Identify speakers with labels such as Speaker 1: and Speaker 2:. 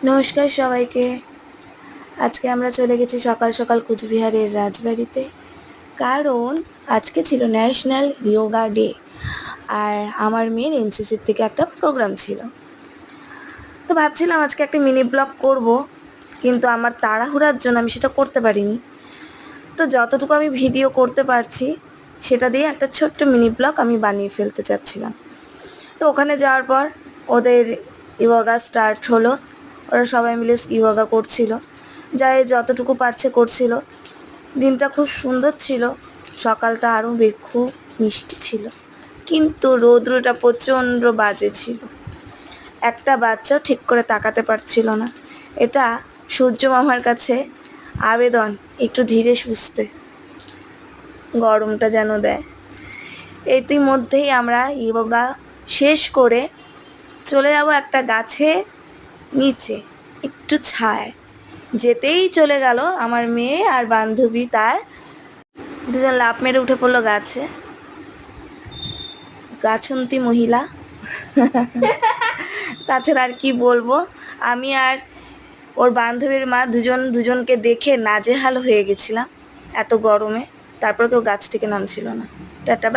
Speaker 1: নমস্কার সবাইকে। আজকে আমরা চলে গেছি সকাল সকাল কুচবিহারের রাজবাড়িতে, কারণ আজকে ছিল ন্যাশনাল যোগা ডে আর আমার মেয়ের এনসিসির থেকে একটা প্রোগ্রাম ছিল। তো ভাবছিলাম আজকে একটা মিনি ব্লগ করব, কিন্তু আমার তাড়াহুড়ার জন্য আমি সেটা করতে পারিনি। তো যতটুকু আমি ভিডিও করতে পারছি সেটা দিয়ে একটা ছোট্ট মিনি ব্লগ আমি বানিয়ে ফেলতে চাচ্ছিলাম। তো ওখানে যাওয়ার পর ওদের ইয়োগা স্টার্ট হলো। ওরা সবাই মিলে ইয়োগা করছিল, যাই যতটুকু পারছে করছিল। দিনটা খুব সুন্দর ছিল, সকালটা আরও খুব মিষ্টি ছিল, কিন্তু রৌদ্রটা প্রচণ্ড বাজে ছিল। একটা বাচ্চাও ঠিক করে তাকাতে পারছিল না। এটা সূর্য মামার কাছে আবেদন, একটু ধীরে সুস্থে গরমটা যেন দেয়। ইতিমধ্যেই আমরা ইয়োগা শেষ করে চলে যাব একটা গাছের নিচে, একটু ছায়। যেতেই চলে গেল আমার মেয়ে আর বান্ধবী, তার দুজন লাফ মেরে উঠে পড়লো গাছে। গাছন্তি মহিলা। তাছাড়া আর কি বলবো। আমি আর ওর বান্ধবীর মা দুজনকে দেখে নাজেহাল হয়ে গেছিলাম এত গরমে। তারপর কেউ গাছ থেকে নামছিল না। টাটা।